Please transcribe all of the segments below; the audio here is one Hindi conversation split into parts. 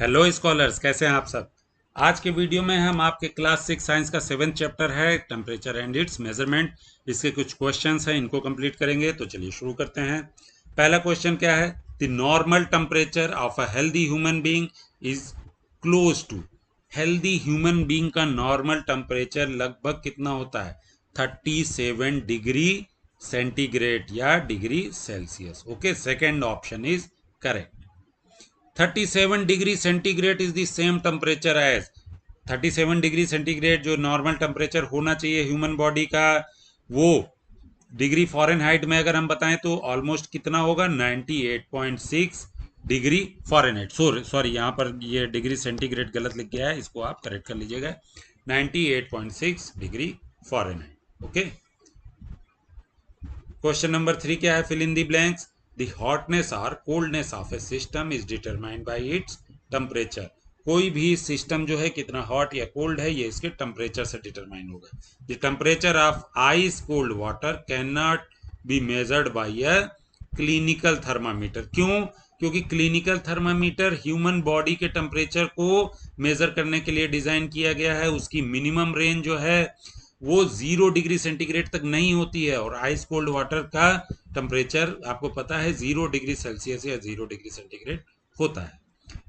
हेलो स्कॉलर्स, कैसे हैं आप सब। आज के वीडियो में हम आपके क्लास 6 साइंस का 7th चैप्टर है टेम्परेचर एंड इट्स मेजरमेंट। इसके कुछ क्वेश्चंस हैं, इनको कंप्लीट करेंगे। तो चलिए शुरू करते हैं। पहला क्वेश्चन क्या है? The normal temperature of a healthy human being is close to. Healthy human being का नॉर्मल टेम्परेचर लगभग कितना होता है? 37 डिग्री सेंटीग्रेड या degree Celsius. Okay, second option is correct. 37 degree centigrade is the same temperature as 37 degree centigrade जो नॉर्मल टेम्परेचर होना चाहिए ह्यूमन बॉडी का, वो डिग्री फॉरेनहाइट में अगर हम बताएं तो ऑलमोस्ट कितना होगा? 98.6 डिग्री फॉरेनहाइट। सॉरी यहाँ पर ये डिग्री सेंटीग्रेड गलत लिख गया है, इसको आप करेक्ट कर लीजिएगा। 98.6 degree Fahrenheit. Okay, question number 3 क्या है? Fill in the blanks. The hotness और coldness of a system is determined by its temperature. कोई भी सिस्टम जो है कितना हॉट या कोल्ड है, ये इसके टेम्परेचर से डिटरमाइन होगा। The temperature of ice cold water can not be measured by a clinical thermometer. क्यों? क्योंकि क्लिनिकल थर्मामीटर ह्यूमन बॉडी के टेम्परेचर को मेजर करने के लिए डिजाइन किया गया है। उसकी मिनिमम रेंज जो है वो 0 डिग्री सेंटीग्रेड तक नहीं होती है, और आइस कोल्ड वाटर का टेम्परेचर आपको पता है 0 डिग्री सेल्सियस या 0 डिग्री सेंटीग्रेड होता है।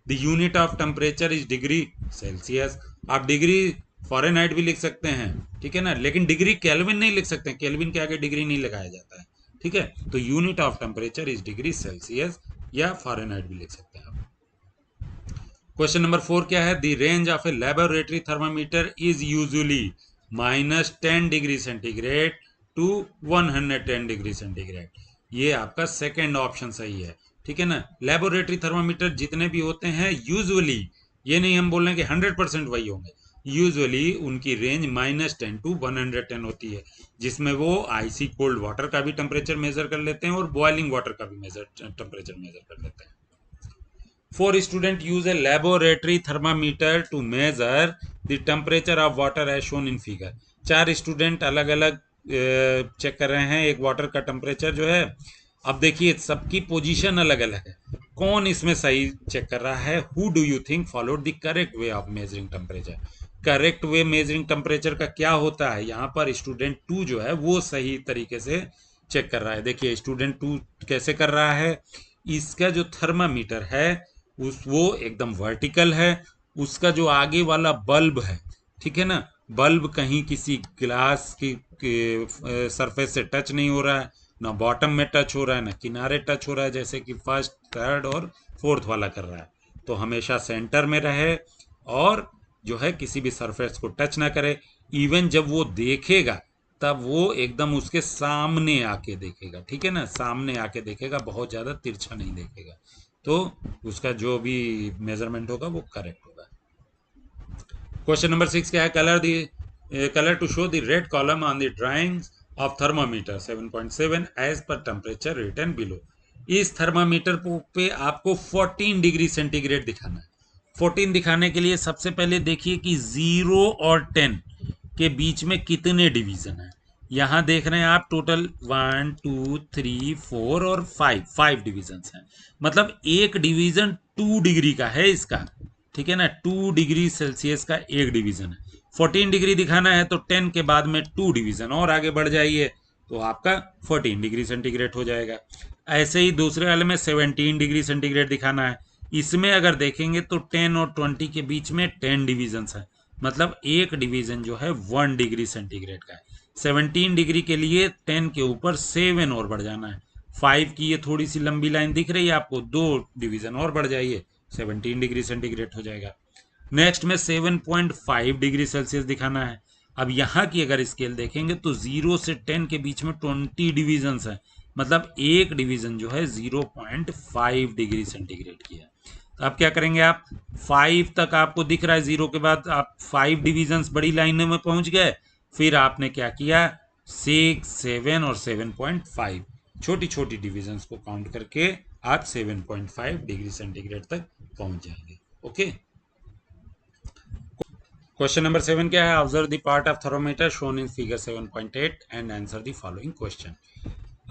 The unit of temperature is degree Celsius. आप डिग्री फॉरेनहाइट भी लिख सकते हैं, ठीक है ना, लेकिन डिग्री केल्विन नहीं लिख सकते। केल्विन के आगे डिग्री नहीं लगाया जाता है, ठीक है। तो unit of temperature is degree Celsius या फॉरेनहाइट भी लिख सकते हैं आप। क्वेश्चन नंबर 4 क्या है? The range of a laboratory thermometer is usually -10 degree centigrade to 110 degree centigrade. ये आपका सेकेंड ऑप्शन सही है, ठीक है ना। लेबोरेटरी थर्मामीटर जितने भी होते हैं यूजुअली, ये नहीं हम बोल रहे हैं कि 100% वही होंगे, यूजुअली उनकी रेंज -10 टू 110 होती है, जिसमें वो आइसी कोल्ड वाटर का भी टेम्परेचर मेजर कर लेते हैं और बॉइलिंग वाटर का भी टेम्परेचर मेजर कर लेते हैं। 4 students use a laboratory thermometer to measure the temperature of water as shown in figure। 4 student अलग अलग चेक कर रहे हैं एक वाटर का टेम्परेचर जो है। अब देखिए सबकी पोजीशन अलग अलग है, कौन इसमें सही चेक कर रहा है? Who do you think followed the correct way of measuring temperature? Correct way measuring temperature का क्या होता है? यहाँ पर स्टूडेंट 2 जो है वो सही तरीके से चेक कर रहा है। देखिए स्टूडेंट 2 कैसे कर रहा है। इसका जो थर्मामीटर है वो एकदम वर्टिकल है। उसका जो आगे वाला बल्ब है, ठीक है ना, बल्ब कहीं किसी ग्लास के सरफेस से टच नहीं हो रहा है, ना बॉटम में टच हो रहा है, ना किनारे टच हो रहा है जैसे कि फर्स्ट, थर्ड और फोर्थ वाला कर रहा है। तो हमेशा सेंटर में रहे और जो है किसी भी सरफेस को टच ना करे। इवन जब वो देखेगा तब वो एकदम उसके सामने आके देखेगा, ठीक है ना, सामने आके देखेगा, बहुत ज़्यादा तिरछा नहीं देखेगा। तो उसका जो भी मेजरमेंट होगा वो करेक्ट होगा। क्वेश्चन नंबर 6 क्या है? Colour to show the red column on the drawings of thermometer 7.7 as per temperature written below. इस थर्मामीटर पे आपको 14 डिग्री सेंटीग्रेड दिखाना है। 14 दिखाने के लिए सबसे पहले देखिए कि 0 और 10 के बीच में कितने डिवीजन है। यहां देख रहे हैं आप टोटल 1 2 3 4 और 5 डिवीजन हैं। मतलब एक डिवीजन 2 डिग्री का है इसका, ठीक है ना। 2 डिग्री सेल्सियस का एक डिवीजन है। 14 डिग्री दिखाना है तो 10 के बाद में 2 डिवीजन और आगे बढ़ जाइए तो आपका 14 डिग्री सेंटीग्रेड हो जाएगा। ऐसे ही दूसरे वाले में 17 डिग्री सेंटीग्रेड दिखाना है। इसमें अगर देखेंगे तो 10 और 20 के बीच में 10 डिवीजन है। मतलब एक डिवीजन जो है 1 डिग्री सेंटीग्रेड का है। 17 डिग्री के लिए 10 के ऊपर 7 और बढ़ जाना है। 5 की ये थोड़ी सी लंबी लाइन दिख रही है आपको, 2 डिवीजन और बढ़ जाइए, 17 डिग्री सेंटीग्रेड हो जाएगा। नेक्स्ट में 7.5 डिग्री सेल्सियस दिखाना है। अब यहाँ की अगर स्केल देखेंगे तो 0 से 10 के बीच में 20 डिवीजन है। मतलब एक डिवीजन जो है 0.5 डिग्री सेंटीग्रेड की है। तो आप क्या करेंगे? आप 5 तक आपको दिख रहा है, 0 के बाद आप 5 डिवीजन बड़ी लाइनों में पहुंच गए। फिर आपने क्या किया? 6, 7 और 7.5 छोटी छोटी डिवीजन्स को काउंट करके आप 7.5 डिग्री सेंटीग्रेड तक पहुंच जाएंगे। ओके, क्वेश्चन नंबर 7 क्या है? Observe the part of thermometer shown in figure 7.8 and answer the following question.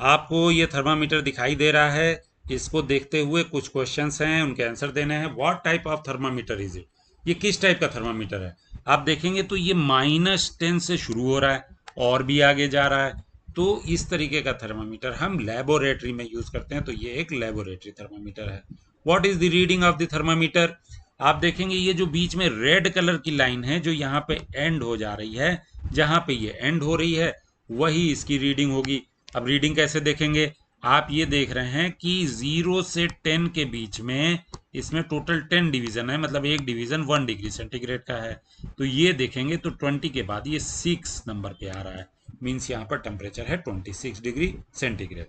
आपको ये थर्मामीटर दिखाई दे रहा है, इसको देखते हुए कुछ क्वेश्चंस हैं, उनके आंसर देने हैं। What type of thermometer is it, ये किस टाइप का थर्मामीटर है। आप देखेंगे तो ये -10 से शुरू हो रहा है और भी आगे जा रहा है। तो इस तरीके का थर्मामीटर हम लेबोरेटरी में यूज करते हैं, तो ये एक लेबोरेटरी थर्मामीटर है। What is the reading of the thermometer, आप देखेंगे ये जो बीच में रेड कलर की लाइन है जो यहाँ पे एंड हो जा रही है, जहां पे ये एंड हो रही है वही इसकी रीडिंग होगी। अब रीडिंग कैसे देखेंगे, आप ये देख रहे हैं कि 0 से 10 के बीच में इसमें टोटल 10 डिवीजन है, मतलब एक डिवीजन 1 डिग्री सेंटीग्रेड का है। तो ये देखेंगे तो 20 के बाद ये 6 नंबर पे आ रहा है, मीन्स यहाँ पर टेम्परेचर है 26 डिग्री सेंटीग्रेड।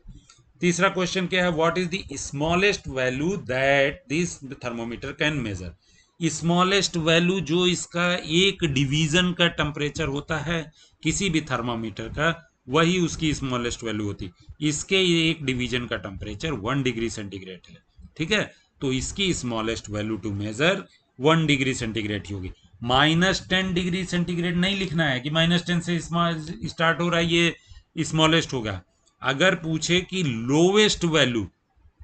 तीसरा क्वेश्चन क्या है, what is the smallest value that this thermometer can measure. Smallest value जो इसका एक डिवीजन का टेम्परेचर होता है किसी भी थर्मामीटर का, वही उसकी स्मॉलेस्ट वैल्यू होती। इसके एक डिवीजन का टेम्परेचर 1 डिग्री सेंटीग्रेड है, ठीक है। तो इसकी smallest value to measure 1 degree centigrade ही होगी। -10 डिग्री सेंटीग्रेड नहीं लिखना है कि -10 से स्टार्ट हो रहा है ये स्मॉलेस्ट होगा। अगर पूछे कि lowest value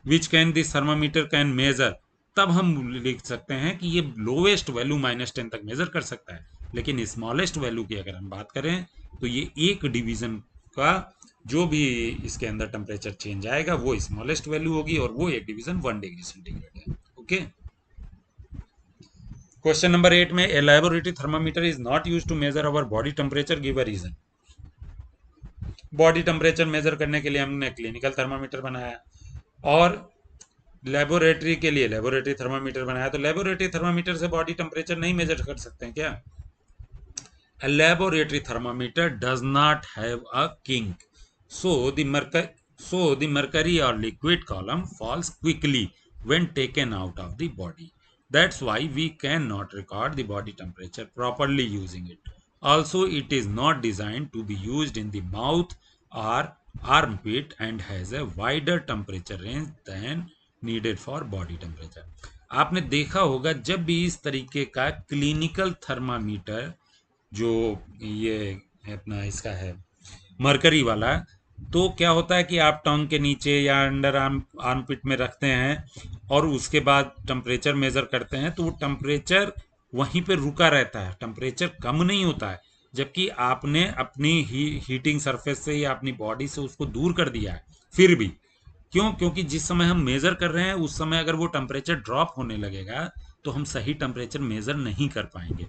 which can this thermometer can measure, तब हम लिख सकते हैं कि ये लोवेस्ट वैल्यू -10 तक मेजर कर सकता है। लेकिन स्मॉलेस्ट वैल्यू की अगर हम बात करें तो ये एक डिवीजन का जो भी इसके अंदर टेम्परेचर चेंज आएगा वो स्मॉलेस्ट वैल्यू होगी, और वो एक डिवीजन 1 डिग्री सेंटीग्रेड है। ओके, क्वेश्चन नंबर 8 में a laboratory thermometer is not use to measure our body temperature, give a reason. Body temperature measure करने के लिए हमने क्लिनिकल थर्मामीटर बनाया और लेबोरेटरी के लिए लेबोरेटरी थर्मामीटर बनाया। तो लेबोरेटरी थर्मामीटर से बॉडी टेम्परेचर नहीं मेजर कर सकते हैं क्या। A laboratory thermometer does not have a kink, so the mercury or liquid column falls quickly when taken out of the body. That's why we cannot record the body temperature properly using it. Also, it is not designed to be used in the mouth or armpit and has a wider temperature range than needed for body temperature. आपने देखा होगा जब भी इस तरीके का क्लिनिकल थर्मामीटर जो ये अपना इसका है मरकरी वाला, तो क्या होता है कि आप टंग के नीचे या अंडर आर्म पिट में रखते हैं और उसके बाद टेम्परेचर मेजर करते हैं, तो वो टेम्परेचर वहीं पे रुका रहता है, टेम्परेचर कम नहीं होता है। जबकि आपने अपनी हीटिंग सरफेस से या अपनी बॉडी से उसको दूर कर दिया है, फिर भी क्यों, क्योंकि जिस समय हम मेजर कर रहे हैं उस समय अगर वो टेम्परेचर ड्रॉप होने लगेगा तो हम सही टेम्परेचर मेजर नहीं कर पाएंगे।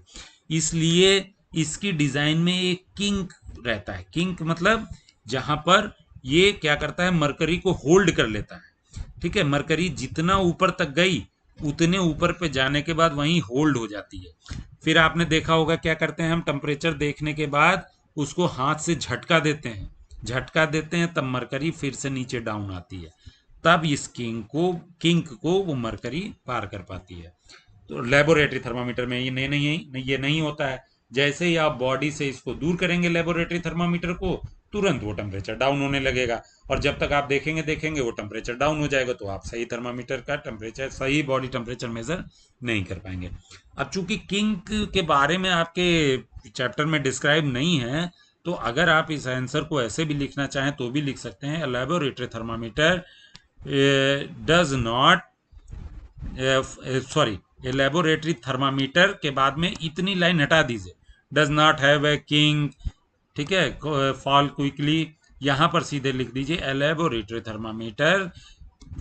इसलिए इसकी डिजाइन में एक किंक रहता है। किंक मतलब जहां पर ये क्या करता है, मरकरी को होल्ड कर लेता है, ठीक है। मरकरी जितना ऊपर तक गई उतने ऊपर पे जाने के बाद वहीं होल्ड हो जाती है। फिर आपने देखा होगा क्या करते हैं हम, टेम्परेचर देखने के बाद उसको हाथ से झटका देते हैं, तब मरकरी फिर से नीचे डाउन आती है, तब इस किंक को वो मरकरी पार कर पाती है। तो लेबोरेटरी थर्मामीटर में ये नहीं होता है। जैसे ही आप बॉडी से इसको दूर करेंगे लेबोरेटरी थर्मामीटर को, तुरंत वो टेम्परेचर डाउन होने लगेगा, और जब तक आप देखेंगे वो टेम्परेचर डाउन हो जाएगा, तो आप सही थर्मामीटर का टेम्परेचर, सही बॉडी टेम्परेचर मेजर नहीं कर पाएंगे। अब चूंकि किंक के बारे में आपके चैप्टर में डिस्क्राइब नहीं है, तो अगर आप इस आंसर को ऐसे भी लिखना चाहें तो भी लिख सकते हैं, laboratory thermometer does not sorry A laboratory thermometer के बाद में इतनी लाइन हटा दीजिए, does not have a king, ठीक है, फॉल क्विकली, यहां पर सीधे लिख दीजिए ए laboratory thermometer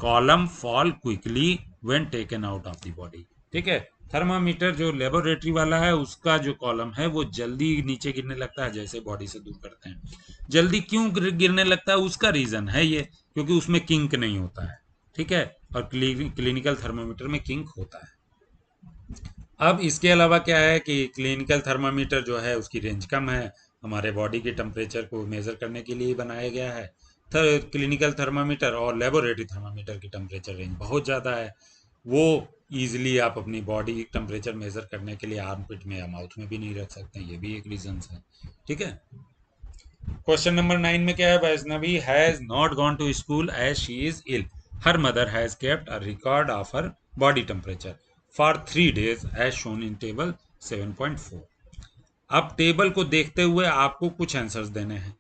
column fall quickly when taken out of the body, ठीक है। थर्मामीटर जो लेबोरेटरी वाला है उसका जो कॉलम है वो जल्दी नीचे गिरने लगता है जैसे बॉडी से दूर करते हैं। जल्दी क्यों गिरने लगता है उसका रीजन है ये, क्योंकि उसमें किंक नहीं होता है, ठीक है, और क्लिनिकल थर्मामीटर में किंक होता है। अब इसके अलावा क्या है कि क्लिनिकल थर्मामीटर जो है उसकी रेंज कम है, हमारे बॉडी के टेम्परेचर को मेजर करने के लिए बनाया गया है। क्लिनिकल थर्मामीटर और लेबोरेटरी थर्मामीटर की टेम्परेचर रेंज बहुत ज़्यादा है, वो ईजिली आप अपनी बॉडी टेम्परेचर मेजर करने के लिए आर्मपिट में या माउथ में भी नहीं रख सकते, ये भी एक रीजन है, ठीक है। क्वेश्चन नंबर 9 में क्या है, Vaishnavi has not gone to school as she is ill, her mother has kept a record of her body temperature for 3 days as shown in table 7.4। अब टेबल को देखते हुए आपको कुछ आंसर्स देने हैं।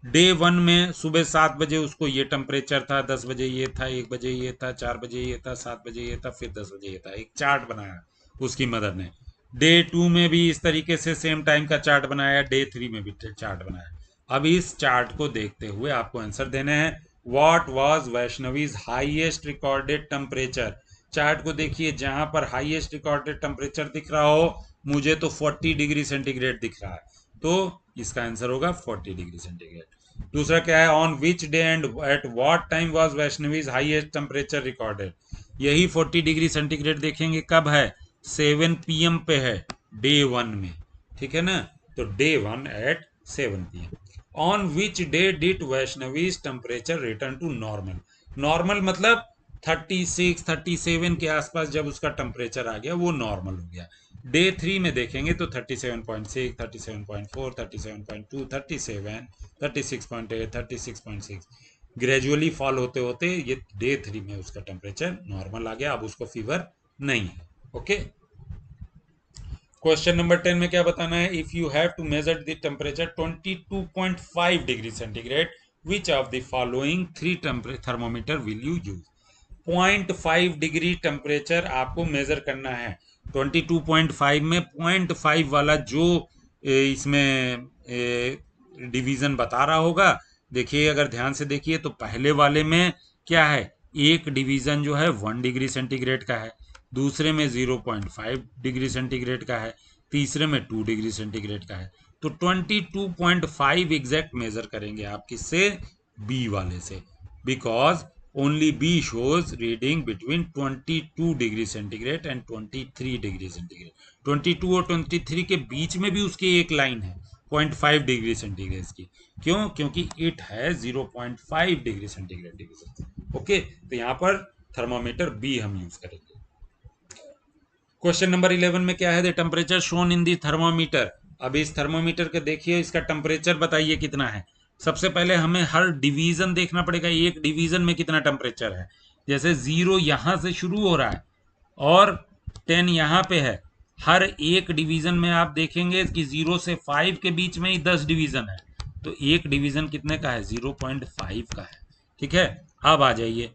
डे 1 में सुबह 7 बजे उसको ये टेम्परेचर था, 10 बजे ये था, 1 बजे ये था, 4 बजे ये था, 7 बजे ये था, फिर 10 बजे ये था। एक चार्ट बनाया उसकी मदर ने। डे 2 में भी इस तरीके से सेम टाइम का चार्ट बनाया, डे 3 में भी चार्ट बनाया। अब इस चार्ट को देखते हुए आपको आंसर देने हैं। What was Vaishnavi's highest recorded temperature. Chart को देखिए, जहां पर हाईएस्ट रिकॉर्डेड टेम्परेचर दिख रहा हो, मुझे तो 40 डिग्री सेंटीग्रेड दिख रहा है, तो इसका आंसर होगा 40 डिग्री सेंटीग्रेड। दूसरा क्या है, on which day and at what time was Vaishnavi's highest temperature recorded. यही 40 डिग्री सेंटीग्रेड देखेंगे कब है, 7 PM पे है, डे 1 में। ठीक है ना, तो day 1 at 7 PM। On which day did Vaishnavi's temperature return to normal. Normal मतलब 36 37 के आसपास जब उसका टेम्परेचर आ गया वो नॉर्मल हो गया। डे 3 में देखेंगे तो 37.6, 37.4, 37.2, 37, 36.8, 36.6 ग्रेजुअली फॉल होते होते ये डे 3 में उसका टेम्परेचर नॉर्मल आ गया। अब उसको फीवर नहीं है। ओके, क्वेश्चन नंबर 10 में क्या बताना है, if you have to measure the temperature 22.5 degree centigrade, which of the following 3 thermometer will you use. 0.5 degree temperature आपको मेजर करना है। 22.5 में 0.5 वाला जो इसमें डिवीजन बता रहा होगा, देखिए अगर ध्यान से देखिए तो पहले वाले में क्या है, एक डिवीजन जो है 1 डिग्री सेंटीग्रेड का है, दूसरे में 0.5 डिग्री सेंटीग्रेड का है, तीसरे में 2 डिग्री सेंटीग्रेड का है। तो 22.5 एग्जैक्ट मेजर करेंगे आप किससे, बी वाले से, because only B shows reading between 22 degree centigrade and 23 degree centigrade. 22 और 23 के बीच में भी उसकी एक लाइन है 0.5 डिग्री सेंटीग्रेड की। क्यों, क्योंकि इट है 0.5 डिग्री सेंटीग्रेड डिवीजन। ओके, तो यहां पर थर्मोमीटर बी हम यूज करेंगे। क्वेश्चन नंबर 11 में क्या है, the temperature shown in the thermometer. अब इस थर्मोमीटर के देखिए इसका टेम्परेचर बताइए कितना है। सबसे पहले हमें हर डिवीजन देखना पड़ेगा, एक डिवीजन में कितना टेम्परेचर है। जैसे 0 यहां से शुरू हो रहा है और 10 यहां पे है, हर एक डिवीजन में आप देखेंगे कि 0 से 5 के बीच में ही 10 डिवीजन है, तो एक डिवीजन कितने का है, 0.5 का है। ठीक है, अब आ जाइए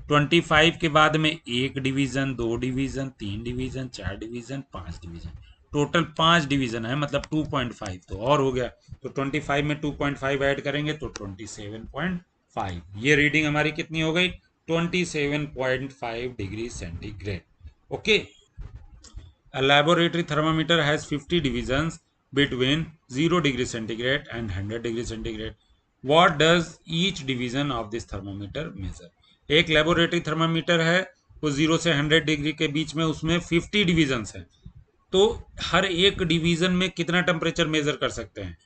25 के बाद में एक division, 2 division, 3 division, 4 division, 5 division, total 5 division है, मतलब 2.5 तो और हो गया। तो 25 में 2.5 ऐड करेंगे तो 27.5। ये रीडिंग हमारी कितनी हो गई, 27.5 degree centigrade. Okay, a laboratory thermometer has 50 divisions between 0 degree centigrade and 100 degree centigrade. What does each division of this thermometer measure? एक लेबोरेटरी थर्मामीटर है, वो 0 से 100 डिग्री के बीच में, उसमें 50 डिविजन्स हैं, तो हर एक डिवीजन में कितना टेम्परेचर मेजर कर सकते हैं।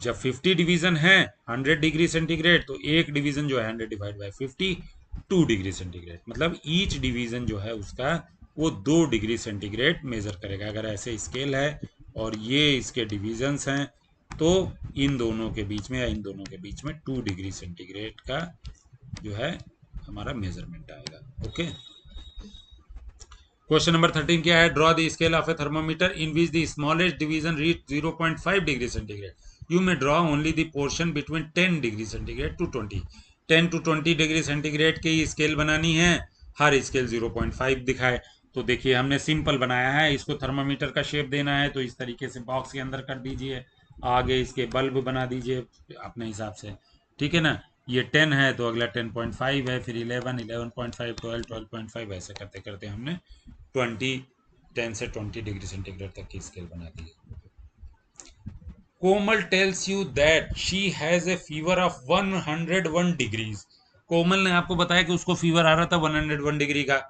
जब 50 डिवीजन है 100 डिग्री सेंटीग्रेड, तो एक डिवीजन जो है 100 डिवाइड बाय 50, 2 डिग्री सेंटीग्रेड, मतलब ईच डिवीजन जो है उसका वो 2 डिग्री सेंटीग्रेड मेजर करेगा। अगर ऐसे स्केल है और ये इसके डिवीजन्स हैं, तो इन दोनों के बीच में या इन दोनों के बीच में 2 डिग्री सेंटीग्रेड का जो है हमारा मेजरमेंट आएगा। ओके, क्वेश्चन नंबर 13 क्या है, draw the scale of a thermometer in which the smallest division reach 0.5 degree centigrade. You may draw only the portion between 10 degree centigrade to 20। 10 to 20 degree centigrade की स्केल बनानी है, हर स्केल 0.5 दिखाए। तो देखिए हमने सिंपल बनाया है, इसको थर्मोमीटर का शेप देना है तो इस तरीके से बॉक्स के अंदर कर दीजिए, आगे इसके बल्ब बना दीजिए अपने हिसाब से। ठीक है ना, ये 10 है तो अगला 10.5 है, फिर 11, 11.5, 12, 12.5, ऐसे करते करते हमने 10 से 20 डिग्री सेंटीग्रेड तक की स्केल बना दी है। Komal tells you that she has a fever of 101 degrees. Komal ने आपको बताया कि उसको फीवर आ रहा था 101 डिग्री का।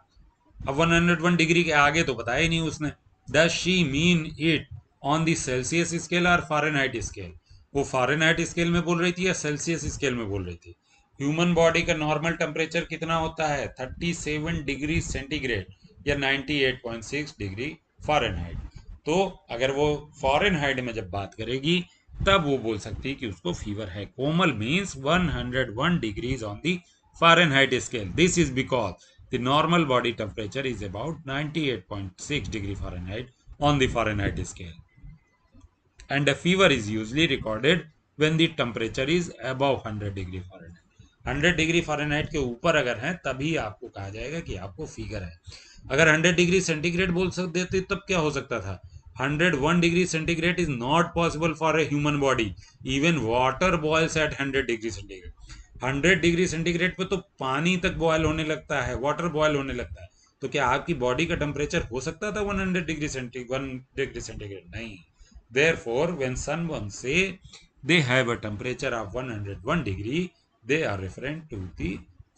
अब 101 डिग्री के आगे तो बताया ही नहीं उसने। Does she mean it on the Celsius scale और फ़ारेनहाइट स्केल। वो फ़ारेनहाइट स्केल में बोल रही थी या सेल्सियस स्केल में बोल रही थी। ह्यूमन बॉडी का नॉर्मल टेम्परेचर कितना होता है, 37 डिग्री सेंटीग्रेड या 98.6 डिग्री फ़ारेनहाइट। तो अगर वो फ़ारेनहाइट में जब बात करेगी तब वो बोल सकती है कि उसको फीवर है। Komal means 101 degrees on the Fahrenheit scale. This is because the normal body temperature is about 98.6 degree Fahrenheit on the Fahrenheit scale, and a fever is usually recorded when the temperature is above 100 degree Fahrenheit. 100 degree Fahrenheit के ऊपर अगर है तभी आपको कहा जाएगा कि आपको फीवर है। अगर 100 डिग्री सेंटीग्रेड बोल सकते थे तब क्या हो सकता था? 101 degree centigrade is not possible for a human body, even water boils at 100 degree centigrade. 100 degree centigrade पे तो पानी तक बॉयल होने लगता है, वाटर बॉयल होने लगता है। तो क्या आपकी बॉडी का टेम्परेचर हो सकता था 100 डिग्री सेंटीग्रेड? नहीं। देयरफॉर व्हेन समवन से they have a temperature of 101 degree, they are referring to the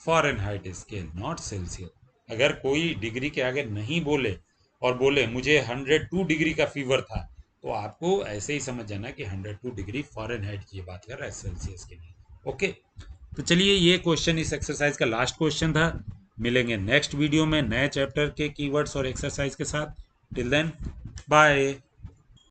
Fahrenheit scale, not Celsius. अगर कोई डिग्री के आगे नहीं बोले और बोले मुझे 102 डिग्री का फीवर था, तो आपको ऐसे ही समझ जाना कि 102 डिग्री फ़ारेनहाइट की बात कर रहा है, सेल्सियस की नहीं। ओके, तो चलिए ये क्वेश्चन इस एक्सरसाइज का लास्ट क्वेश्चन था। मिलेंगे नेक्स्ट वीडियो में नए चैप्टर के कीवर्ड्स और एक्सरसाइज के साथ। Till then bye.